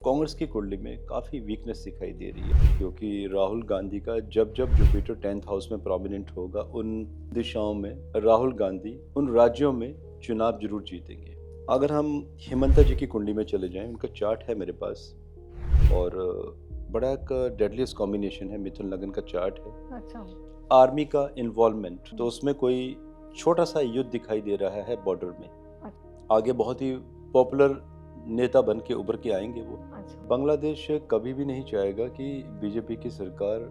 कांग्रेस की कुंडली में काफ़ी वीकनेस दिखाई दे रही है क्योंकि राहुल गांधी का जब जब जुपिटर 10th हाउस में प्रोमिनेंट होगा उन दिशाओं में राहुल गांधी उन राज्यों में चुनाव जरूर जीतेंगे। अगर हम हिमंता जी की कुंडली में चले जाएं, उनका चार्ट है मेरे पास और बड़ा एक डेडलीस्ट कॉम्बिनेशन है, मिथुन लगन का चार्ट है। अच्छा। आर्मी का इन्वॉल्वमेंट तो उसमें कोई छोटा सा युद्ध दिखाई दे रहा है बॉर्डर में। आगे बहुत ही पॉपुलर नेता बन के उभर के आएंगे वो। अच्छा। बांग्लादेश कभी भी नहीं चाहेगा कि बीजेपी की सरकार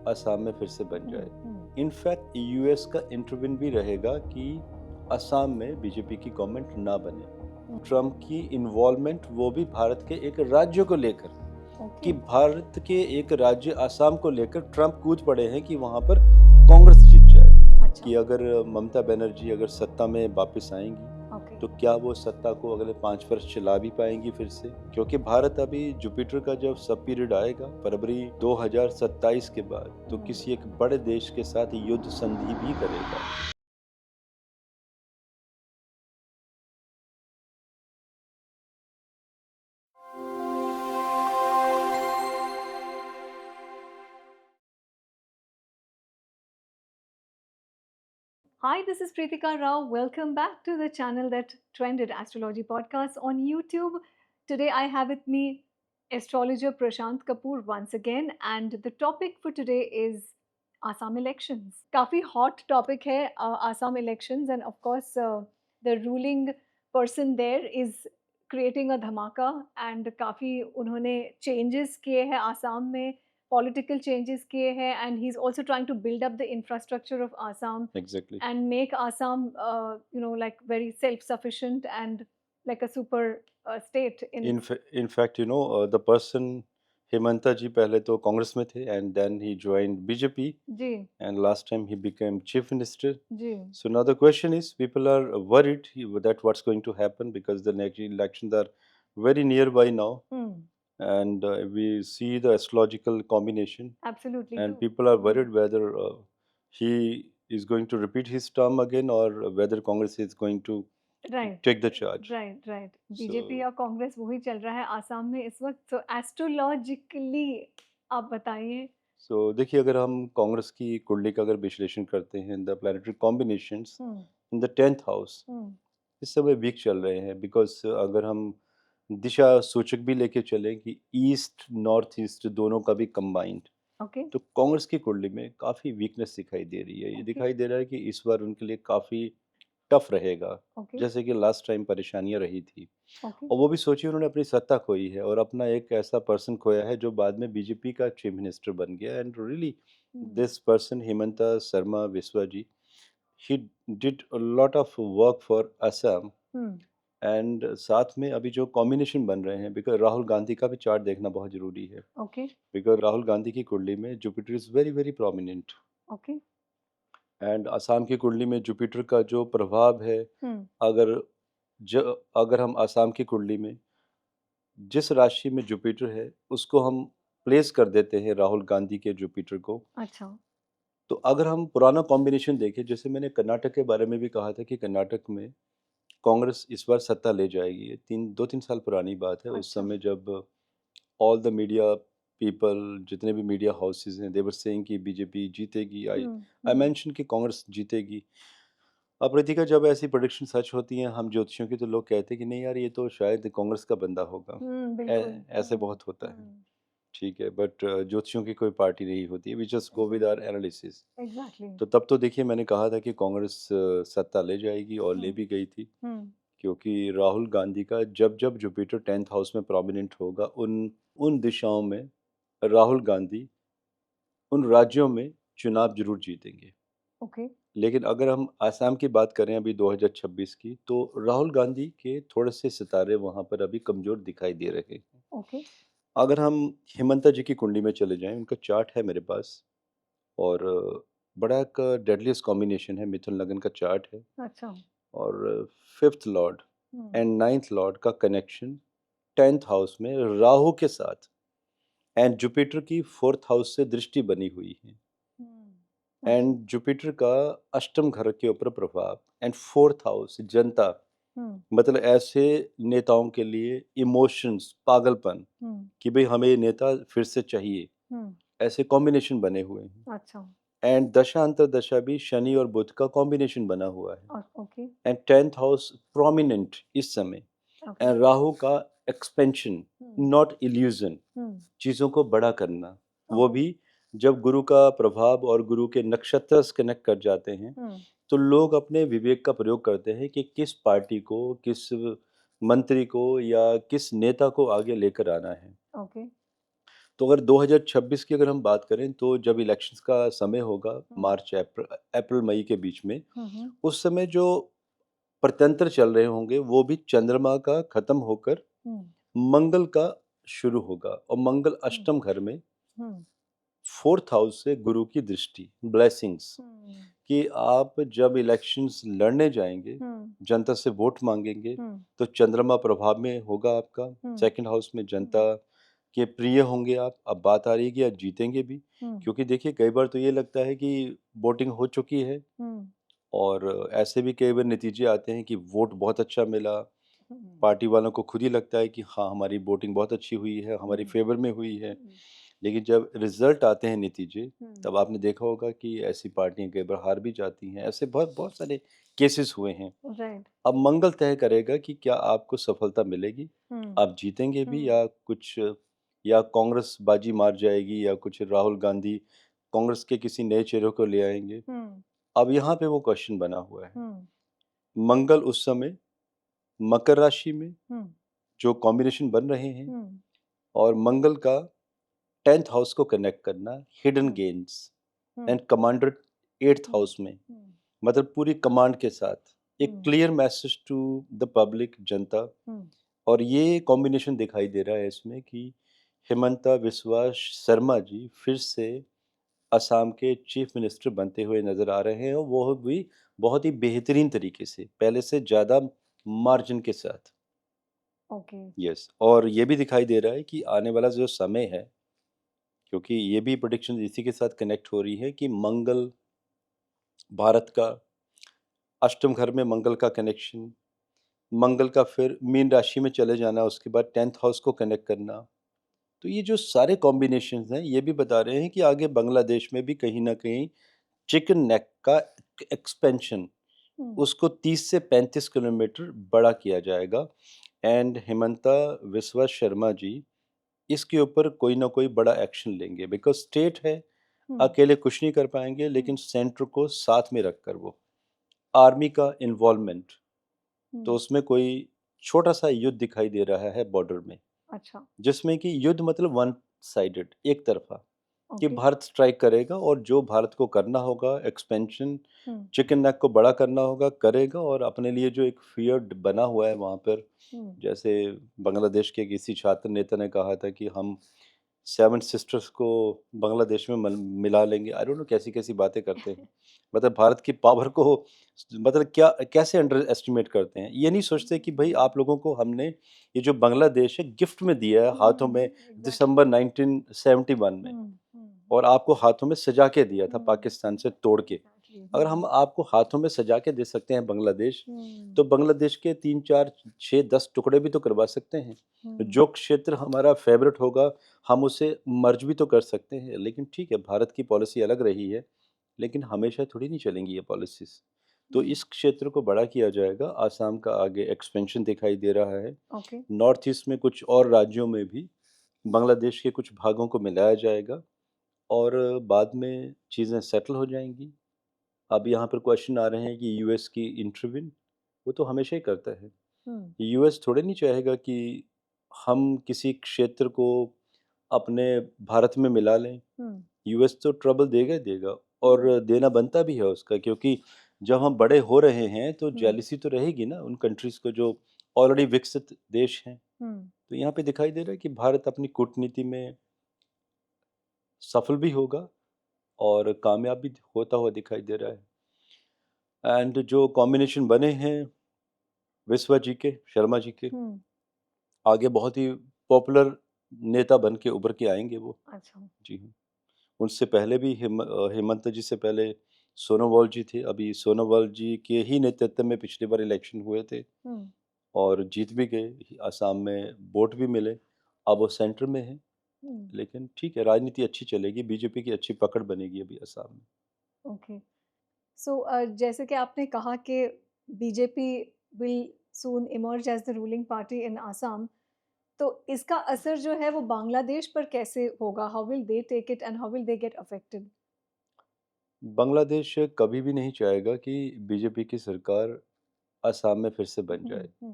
असम में फिर से बन जाए। इनफैक्ट यूएस का इंटरवेंशन भी रहेगा कि असम में बीजेपी की गवर्नमेंट ना बने। ट्रम्प की इन्वॉल्वमेंट वो भी भारत के एक राज्य को लेकर कि भारत के एक राज्य असम को लेकर ट्रम्प कूद पड़े हैं कि वहां पर कांग्रेस जीत जाए। अच्छा। कि अगर ममता बनर्जी अगर सत्ता में वापस आएंगी तो क्या वो सत्ता को अगले 5 वर्ष चला भी पाएंगी फिर से, क्योंकि भारत अभी जुपिटर का जब सब पीरियड आएगा फरवरी 2027 के बाद तो किसी एक बड़े देश के साथ युद्ध संधि भी करेगा। Hi, this is Preetika Rao. Welcome back to the channel that trended astrology podcast on YouTube. Today I have with me astrologer Prashant Kapoor once again, and the topic for today is Assam elections. काफी hot topic है Assam elections, and of course the ruling person there is creating a धमाका and काफी उन्होंने changes किए हैं आसाम में, political changes किए हैं, and he's also trying to build up the infrastructure of Assam. Exactly. And make Assam, like very self-sufficient and like a super state in. In fact, the person Himanta ji पहले तो कांग्रेस में थे and then he joined BJP ji and last time he became chief minister. Ji So now the question is, people are worried that what's going to happen because the next elections are very nearby now, hmm. and we see the astrological combination, Absolutely. and तो people are worried whether he is going to repeat his term again or whether Congress is going to right take the charge. Right BJP So, और कांग्रेस वही चल रहा है आसाम में इस वक्त, तो एस्ट्रोलॉजिकली आप बताइए। देखिए, अगर हम कांग्रेस की कुंडली का अगर विश्लेषण करते हैं, the planetary combinations hmm in the 10th house hmm इस समय वीक चल रहे हैं बिकॉज अगर हम दिशा सूचक भी लेके चलें कि ईस्ट नॉर्थ ईस्ट दोनों का भी कंबाइंड, ओके तो कांग्रेस की कुंडली में काफ़ी वीकनेस दिखाई दे रही है। ये ओके दिखाई दे रहा है कि इस बार उनके लिए काफ़ी टफ रहेगा, ओके जैसे कि लास्ट टाइम परेशानियां रही थी। ओके और वो भी सोचिए, उन्होंने अपनी सत्ता खोई है और अपना एक ऐसा पर्सन खोया है जो बाद में बीजेपी का चीफ मिनिस्टर बन गया। And really this person Himanta Sharma Biswa ji, he did a lot of work for Assam. Hmm and साथ में अभी जो कॉम्बिनेशन बन रहे हैं, बिकॉज राहुल गांधी का भी चार्ट देखना बहुत जरूरी है। ओके बिकॉज राहुल गांधी की कुंडली में Jupiter is very very prominent, okay and Assam की कुंडली में जुपिटर का जो प्रभाव है, हम्म अगर अगर हम असम की कुंडली में जिस राशि में जुपिटर है उसको हम प्लेस कर देते हैं राहुल गांधी के जुपिटर को, अच्छा तो अगर हम पुराना कॉम्बिनेशन देखें, जैसे मैंने कर्नाटक के बारे में भी कहा था कि कर्नाटक में कांग्रेस इस बार सत्ता ले जाएगी। ये 3 साल पुरानी बात है। उस अच्छा समय जब ऑल द मीडिया पीपल, जितने भी मीडिया हाउसेज हैं, दे वर सेइंग कि बीजेपी जीतेगी। आई आई हम्म मेंशन कि कांग्रेस जीतेगी। अब रितिका, जब ऐसी प्रोडिक्शन सच होती हैं हम ज्योतिषियों की, तो लोग कहते हैं कि नहीं यार, ये तो शायद कांग्रेस का बंदा होगा। बिल्कुल ऐसे बहुत होता है। ठीक है, बट ज्योतिषियों की कोई पार्टी नहीं होती है, we just go with our analysis. Exactly तो तब तो देखिए, मैंने कहा था कि कांग्रेस सत्ता ले जाएगी और ले भी गई थी, हम्म क्योंकि राहुल गांधी का जब जब जुपिटर 10th हाउस में प्रोमिनेंट होगा उन उन दिशाओं में राहुल गांधी उन राज्यों में चुनाव जरूर जीतेंगे। ओके लेकिन अगर हम आसाम की बात करें अभी 2026 की, तो राहुल गांधी के थोड़े से सितारे वहां पर अभी कमजोर दिखाई दे रहे हैं। ओके अगर हम हिमंता जी की कुंडली में चले जाएं, उनका चार्ट है मेरे पास और बड़ा एक डेडलीस्ट कॉम्बिनेशन है, मिथुन लगन का चार्ट है। अच्छा और fifth Lord hmm and ninth Lord का कनेक्शन 10th हाउस में राहु के साथ, एंड जुपिटर की 4th हाउस से दृष्टि बनी हुई है। अच्छा एंड जुपिटर का अष्टम घर के ऊपर प्रभाव, एंड 4th हाउस जनता, मतलब ऐसे नेताओं के लिए इमोशंस, पागलपन कि भाई हमें ये नेता फिर से चाहिए, ऐसे कॉम्बिनेशन बने हुए हैं। अच्छा। एंड दशा अंतरदशा भी शनि और बुध का कॉम्बिनेशन बना हुआ है। Okay. And 10th house prominent इस समय। ओके। एंड राहु का एक्सपेंशन, नॉट इल्यूजन, हम्म। चीजों को बड़ा करना, वो ओहो। भी जब गुरु का प्रभाव और गुरु के नक्षत्र से कनेक्ट कर जाते हैं तो लोग अपने विवेक का प्रयोग करते हैं कि किस पार्टी को, किस मंत्री को या किस नेता को आगे लेकर आना है। ओके। तो अगर 2026 की अगर हम बात करें तो जब इलेक्शंस का समय होगा, मार्च अप्रैल मई के बीच में, उस समय जो प्रतंत्र चल रहे होंगे वो भी चंद्रमा का खत्म होकर मंगल का शुरू होगा। और मंगल अष्टम घर में 4th हाउस से गुरु की दृष्टि, ब्लेसिंग्स, कि आप जब इलेक्शंस लड़ने जाएंगे, जनता से वोट मांगेंगे, तो चंद्रमा प्रभाव में होगा आपका। 2nd हाउस में जनता के प्रिय होंगे आप। अब बात आ रही है कि आप जीतेंगे भी, क्योंकि देखिए कई बार तो ये लगता है कि वोटिंग हो चुकी है और ऐसे भी कई बार नतीजे आते हैं कि वोट बहुत अच्छा मिला, पार्टी वालों को खुद ही लगता है कि हाँ हमारी वोटिंग बहुत अच्छी हुई है, हमारी फेवर में हुई है। लेकिन जब रिजल्ट आते हैं नतीजे, तब आपने देखा होगा कि ऐसी पार्टियां कई बार हार भी जाती हैं। ऐसे बहुत बहुत सारे केसेस हुए हैं। राइट। अब मंगल तय करेगा कि क्या आपको सफलता मिलेगी, आप जीतेंगे भी या कुछ, या कांग्रेस बाजी मार जाएगी, या कुछ राहुल गांधी कांग्रेस के किसी नए चेहरे को ले आएंगे। अब यहाँ पे वो क्वेश्चन बना हुआ है। मंगल उस समय मकर राशि में जो कॉम्बिनेशन बन रहे हैं, और मंगल का 10th हाउस को कनेक्ट करना, hidden gains and commander 8th house में, मतलब पूरी कमांड के साथ एक clear message to the public, जनता। और ये कॉम्बिनेशन दिखाई दे रहा है इसमें कि हिमंता बिस्वा शर्मा जी फिर से असम के चीफ मिनिस्टर बनते हुए नजर आ रहे हैं, और वो भी बहुत ही बेहतरीन तरीके से, पहले से ज्यादा मार्जिन के साथ। ओके। यस, और ये भी दिखाई दे रहा है कि आने वाला जो समय है, क्योंकि ये भी प्रोडिक्शन इसी के साथ कनेक्ट हो रही है कि मंगल, भारत का अष्टम घर में मंगल का कनेक्शन, मंगल का फिर मीन राशि में चले जाना, उसके बाद 10th हाउस को कनेक्ट करना। तो ये जो सारे कॉम्बिनेशन हैं ये भी बता रहे हैं कि आगे बांग्लादेश में भी कहीं ना कहीं चिकन नेक का एक्सपेंशन, उसको 30 से 35 किलोमीटर बड़ा किया जाएगा। एंड हिमंता विश्वा शर्मा जी इसके ऊपर कोई ना कोई बड़ा एक्शन लेंगे, बिकॉज स्टेट है, अकेले कुछ नहीं कर पाएंगे, लेकिन सेंटर को साथ में रखकर वो आर्मी का इन्वॉल्वमेंट, तो उसमें कोई छोटा सा युद्ध दिखाई दे रहा है बॉर्डर में, अच्छा। जिसमें कि युद्ध मतलब वन साइडेड, एक तरफा, कि ओके। भारत स्ट्राइक करेगा और जो भारत को करना होगा एक्सपेंशन, चिकन नेक को बड़ा करना होगा, करेगा। और अपने लिए जो एक फियर बना हुआ है वहाँ पर, जैसे बांग्लादेश के किसी छात्र नेता ने कहा था कि हम 7 सिस्टर्स को बांग्लादेश में मिला लेंगे। आई डोंट नो कैसी कैसी बातें करते हैं। मतलब भारत की पावर को, मतलब क्या कैसे अंडर एस्टिमेट करते हैं। ये नहीं सोचते कि भाई आप लोगों को हमने ये जो बांग्लादेश है गिफ्ट में दिया है हाथों में दिसंबर 1971 में, और आपको हाथों में सजा के दिया था पाकिस्तान से तोड़ के। अगर हम आपको हाथों में सजा के दे सकते हैं बांग्लादेश, तो बांग्लादेश के 3 4 6 10 टुकड़े भी तो करवा सकते हैं। जो क्षेत्र हमारा फेवरेट होगा हम उसे मर्ज भी तो कर सकते हैं। लेकिन ठीक है, भारत की पॉलिसी अलग रही है, लेकिन हमेशा थोड़ी नहीं चलेंगी ये पॉलिसीज। तो इस क्षेत्र को बड़ा किया जाएगा। आसाम का आगे एक्सपेंशन दिखाई दे रहा है। ओके। नॉर्थ ईस्ट में कुछ और राज्यों में भी बांग्लादेश के कुछ भागों को मिलाया जाएगा, और बाद में चीज़ें सेटल हो जाएंगी। अब यहाँ पर क्वेश्चन आ रहे हैं कि यूएस की इंटरविन, वो तो हमेशा ही करता है। यूएस थोड़े नहीं चाहेगा कि हम किसी क्षेत्र को अपने भारत में मिला लें। यूएस तो ट्रबल देगा ही देगा, और देना बनता भी है उसका, क्योंकि जब हम बड़े हो रहे हैं तो जेलिसी तो रहेगी ना उन कंट्रीज को जो ऑलरेडी विकसित देश हैं। तो यहाँ पे दिखाई दे रहा है कि भारत अपनी कूटनीति में सफल भी होगा और कामयाब भी होता हुआ दिखाई दे रहा है। एंड जो कॉम्बिनेशन बने हैं विश्वा जी के, शर्मा जी के, आगे बहुत ही पॉपुलर नेता बन के उभर के आएंगे वो। अच्छा। जी हाँ। उनसे पहले भी हेमंत जी से पहले सोनोवाल जी थे। अभी सोनोवाल जी के ही नेतृत्व में पिछली बार इलेक्शन हुए थे हम्म, और जीत भी गए। असम में वोट भी मिले। अब वो सेंटर में है। हम्म, लेकिन ठीक है, राजनीति अच्छी चलेगी, बीजेपी की अच्छी पकड़ बनेगी अभी असम में। ओके। सो जैसे कि आपने कहा कि BJP will soon emerge as the ruling party in Assam, तो इसका असर जो है वो बांग्लादेश पर कैसे होगा? How will they take it and how will they get affected? Bangladesh कभी भी नहीं चाहेगा कि बीजेपी की सरकार असम में फिर से बन हम्म, जाए, हम्म,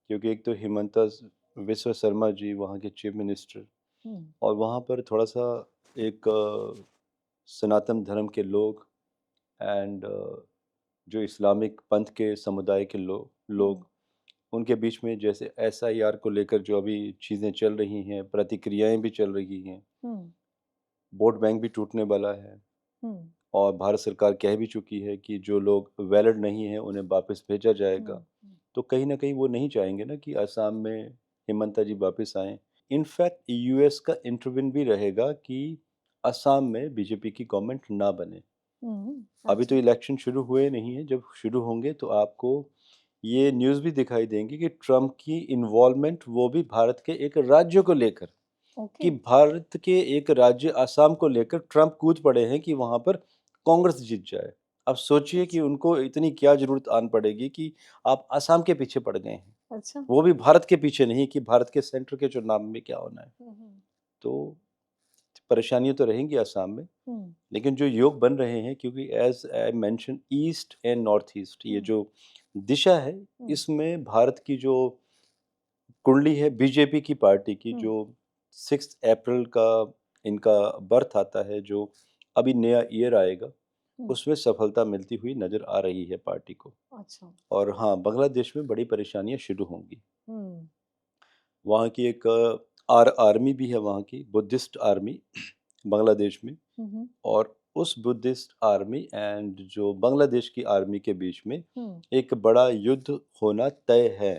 क्योंकि एक तो हिमंता विश्व शर्मा जी वहाँ के चीफ मिनिस्टर, हम्म, और वहाँ पर थोड़ा सा एक सनातन धर्म के लोग एंड जो इस्लामिक पंथ के समुदाय के हम्म, लोग, उनके बीच में जैसे एसआईआर को लेकर जो अभी चीज़ें चल रही हैं, प्रतिक्रियाएं भी चल रही हैं, हम्म, वोट बैंक भी टूटने वाला है। हम्म, और भारत सरकार कह भी चुकी है कि जो लोग वैलिड नहीं हैं उन्हें वापस भेजा जाएगा। हम्म, तो कहीं न कहीं वो नहीं चाहेंगे ना कि असम में हिमंता जी वापस आएँ। इनफैक्ट यूएस का इंटरवेन भी रहेगा कि असम में बीजेपी की गवर्नमेंट ना बने। अभी तो अच्छा, इलेक्शन शुरू हुए नहीं हैं, जब शुरू होंगे तो आपको ये न्यूज़ भी दिखाई देंगी कि ट्रम्प की इन्वॉल्वमेंट वो भी भारत के एक राज्य को लेकर, ओके, कि भारत के एक राज्य असम को लेकर ट्रम्प कूद पड़े हैं कि वहाँ पर कांग्रेस जीत जाए। अब सोचिए कि अच्छा, उनको इतनी क्या ज़रूरत आन पड़ेगी कि आप असम के पीछे पड़ गए हैं। अच्छा, वो भी भारत के पीछे नहीं कि भारत के सेंटर के चुनाव में क्या होना है। हम्म, तो परेशानियाँ तो रहेंगी असम में, हम्म, लेकिन जो योग बन रहे हैं, क्योंकि as I mention east and north east, ये हम्म, जो दिशा है, हम्म, इसमें भारत की जो कुंडली है बीजेपी की पार्टी की, हम्म, जो 6 अप्रैल का इनका बर्थ आता है, जो अभी नया ईयर आएगा, हम्म, उसमें सफलता मिलती हुई नज़र आ रही है पार्टी को। अच्छा, और हाँ, बांग्लादेश में बड़ी परेशानियाँ शुरू होंगी। हम्म, वहाँ की एक आर्मी भी है, वहाँ की बुद्धिस्ट आर्मी बांग्लादेश में। हम्म, और उस बुद्धिस्ट आर्मी एंड जो बांग्लादेश की आर्मी के बीच में हम्म, एक बड़ा युद्ध होना तय है,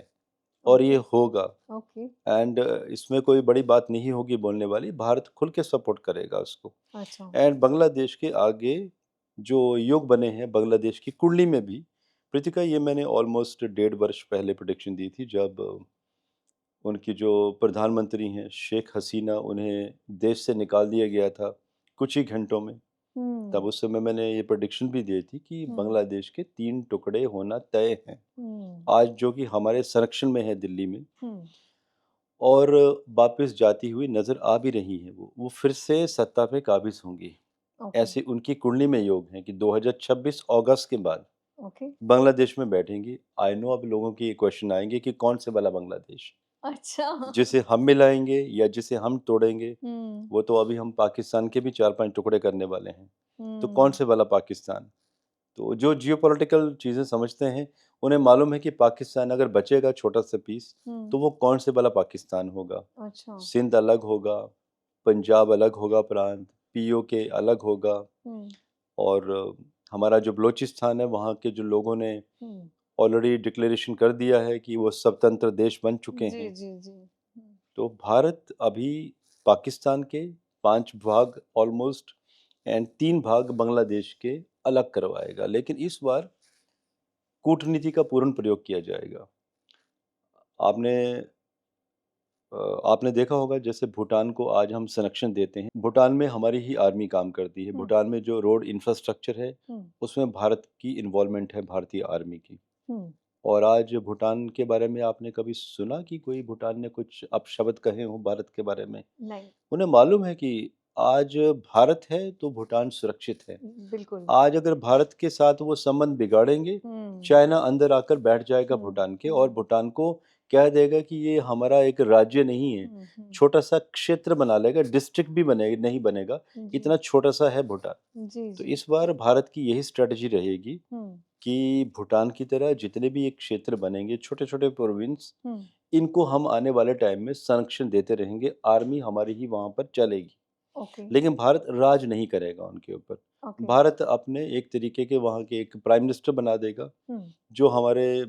और ये ओके, होगा। ओके, एंड इसमें कोई बड़ी बात नहीं होगी बोलने वाली, भारत खुल के सपोर्ट करेगा उसको। अच्छा, एंड बांग्लादेश के आगे जो योग बने हैं बांग्लादेश की कुंडली में भी, प्रीतिका, ये मैंने ऑलमोस्ट 1.5 वर्ष पहले प्रेडिक्शन दी थी, जब उनकी जो प्रधानमंत्री हैं शेख हसीना, उन्हें देश से निकाल दिया गया था कुछ ही घंटों में। तब हम्म, उस समय मैंने ये प्रेडिक्शन भी दी थी कि हम्म, बांग्लादेश के 3 टुकड़े होना तय हैं। हम्म, आज जो कि हमारे संरक्षण में है दिल्ली में, हम्म, और वापस जाती हुई नज़र आ भी रही हैं, वो फिर से सत्ता पे काबिज़ होंगी। ओके, ऐसी उनकी कुंडली में योग है कि 2026 अगस्त के बाद ओके, बांग्लादेश में बैठेंगी। आई नो अब लोगों के ये क्वेश्चन आएँगे कि कौन से वाला बांग्लादेश? अच्छा, जिसे हम मिलाएँगे या जिसे हम तोड़ेंगे? हम्म, वो तो अभी हम पाकिस्तान के भी 4-5 टुकड़े करने वाले हैं। तो कौन हम्म, से वाला पाकिस्तान? तो जो जियोपॉलिटिकल चीज़ें समझते हैं, उन्हें मालूम है कि पाकिस्तान अगर बचेगा छोटा-सा पीस, हम्म, तो वो कौन से वाला पाकिस्तान होगा। अच्छा, सिंध अलग होगा, पंजाब अलग होगा प्रांत, पीओके अलग होगा, हम्म, और हमारा जो बलूचिस्तान है, वहाँ के जो लोगों ने हम्म, ऑलरेडी डिक्लेरेशन कर दिया है कि वो स्वतंत्र देश बन चुके जी, हैं। जी, जी, तो भारत अभी पाकिस्तान के 5 भाग ऑलमोस्ट एंड 3 भाग बांग्लादेश के अलग करवाएगा। लेकिन इस बार कूटनीति का पूर्ण प्रयोग किया जाएगा। आपने आपने देखा होगा, जैसे भूटान को आज हम संरक्षण देते हैं, भूटान में हमारी ही आर्मी काम करती है। हम्म, भूटान में जो रोड इंफ्रास्ट्रक्चर है, हम्म, उसमें भारत की इन्वॉल्वमेंट है, भारतीय आर्मी की। हम्म, और आज भूटान के बारे में आपने कभी सुना कि कोई भूटान ने कुछ अपशब्द कहे हों भारत के बारे में? नहीं, उन्हें मालूम है कि आज भारत है तो भूटान सुरक्षित है। बिल्कुल, आज अगर भारत के साथ वो संबंध बिगाड़ेंगे, हम्म, चाइना अंदर आकर बैठ जाएगा हम्म, भूटान के, और हम्म, भूटान को कह देगा कि ये हमारा एक राज्य नहीं है, हम्म, छोटा-सा क्षेत्र बना लेगा, डिस्ट्रिक्ट भी बने नहीं बनेगा, जी, इतना छोटा-सा है भूटान। जी, तो जी, इस बार भारत की यही स्ट्रैटेजी रहेगी हम्म, कि भूटान की तरह जितने भी ये क्षेत्र बनेंगे, छोटे-छोटे प्रोविंस, हम्म, इनको हम आने वाले टाइम में संरक्षण देते रहेंगे, आर्मी हमारी ही वहाँ पर चलेगी। ओके, लेकिन भारत राज नहीं करेगा उनके ऊपर। ओके, भारत अपने एक तरीके के वहाँ के एक प्राइम मिनिस्टर बना देगा, हम्म, जो हमारे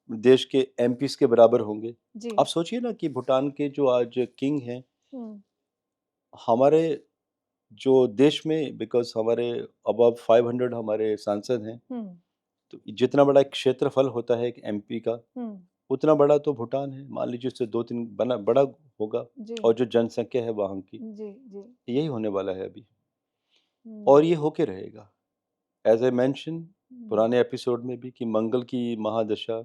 देश के एमपीज़ के बराबर होंगे। जी, आप सोचिए ना कि भूटान के जो आज किंग हैं, हम्म, हमारे जो देश में, बिकॉज हमारे अबव 500 हमारे सांसद हैं, तो जितना बड़ा एक क्षेत्रफल होता है एक एमपी का, उतना बड़ा तो भूटान है। मान लीजिए उससे 2-3 बना बड़ा होगा। जी और जो जनसंख्या है वहाँ की, जी जी यही होने वाला है अभी, और ये होके रहेगा। एज ए मेंशन पुराने एपिसोड में भी, कि मंगल की महादशा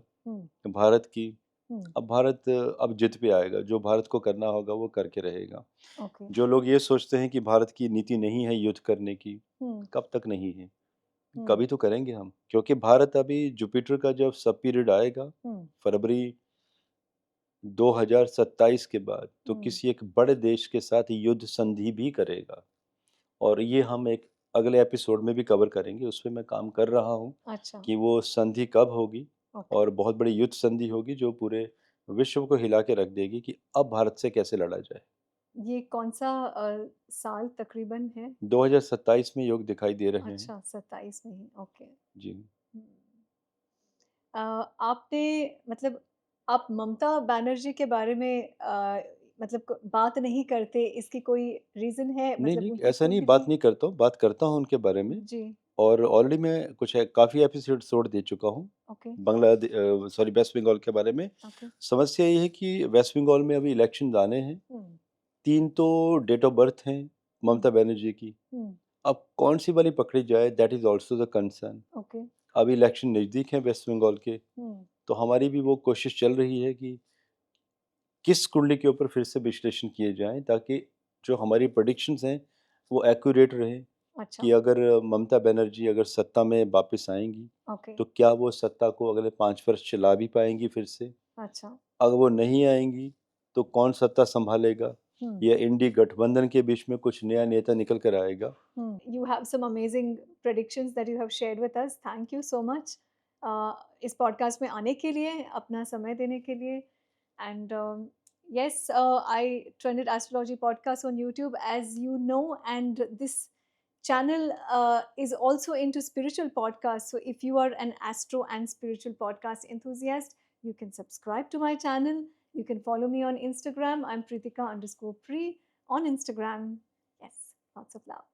भारत की, अब भारत अब जिद पे आएगा। जो भारत को करना होगा वो करके रहेगा। ओके जो लोग ये सोचते हैं कि भारत की नीति नहीं है युद्ध करने की, कब तक नहीं है, कभी तो करेंगे हम। क्योंकि भारत अभी जुपिटर का जब सब पीरियड आएगा फरवरी 2027 के बाद, तो किसी एक बड़े देश के साथ युद्ध संधि भी करेगा। और ये हम एक अगले एपिसोड में भी कवर करेंगे। उस पे मैं काम कर रहा हूँ अच्छा कि वो संधि कब होगी, ओके और बहुत बड़ी युद्ध संधि होगी जो पूरे विश्व को हिला के रख देगी कि अब भारत से कैसे लड़ा जाए। ये कौन सा साल तकरीबन है 2027 में योग दिखाई दे रहे हैं। अच्छा 27 में ही ओके जी। आपने मतलब आप ममता बनर्जी के बारे में मतलब बात नहीं करते इसकी कोई रीजन है नहीं, मतलब नहीं, उनकी ऐसा कोई नहीं, भी बात तो नहीं करता हूँ, बात करता हूँ उनके बारे में। जी और ऑलरेडी मैं कुछ काफ़ी एपिसोड छोड़ दे चुका हूँ ओके सॉरी वेस्ट बंगाल के बारे में। ओके समस्या ये है कि वेस्ट बंगाल में अभी इलेक्शन आने हैं। 3 तो डेट ऑफ बर्थ हैं ममता बनर्जी की। अब कौन सी वाली पकड़ी जाए, that is also the concern. Okay अभी इलेक्शन नज़दीक हैं वेस्ट बंगाल के, तो हमारी भी वो कोशिश चल रही है कि किस कुंडली के ऊपर फिर से विश्लेषण किए जाएँ, ताकि जो हमारी प्रेडिक्शंस हैं वो एक्यूरेट रहें। अच्छा कि अगर ममता बनर्जी अगर सत्ता में वापस आएँगी, ओके तो क्या वो सत्ता को अगले 5 वर्ष चला भी पाएँगी फिर से? अच्छा अगर वो नहीं आएँगी, तो कौन सत्ता सँभालेगा? या इंडी गठबंधन के बीच में कुछ नया नेता निकल कर आएगा? You have some amazing predictions that you have shared with us. Thank you so much. इस पॉडकास्ट में आने के लिए, अपना समय देने के लिए. And yes, I Trended Astrology podcast on YouTube, as you know, and this channel is also into spiritual podcasts. So if you are an astro and spiritual podcast enthusiast, you can subscribe to my channel. You can follow me on Instagram. I'm Pritika_Pre on Instagram. Yes, lots of love.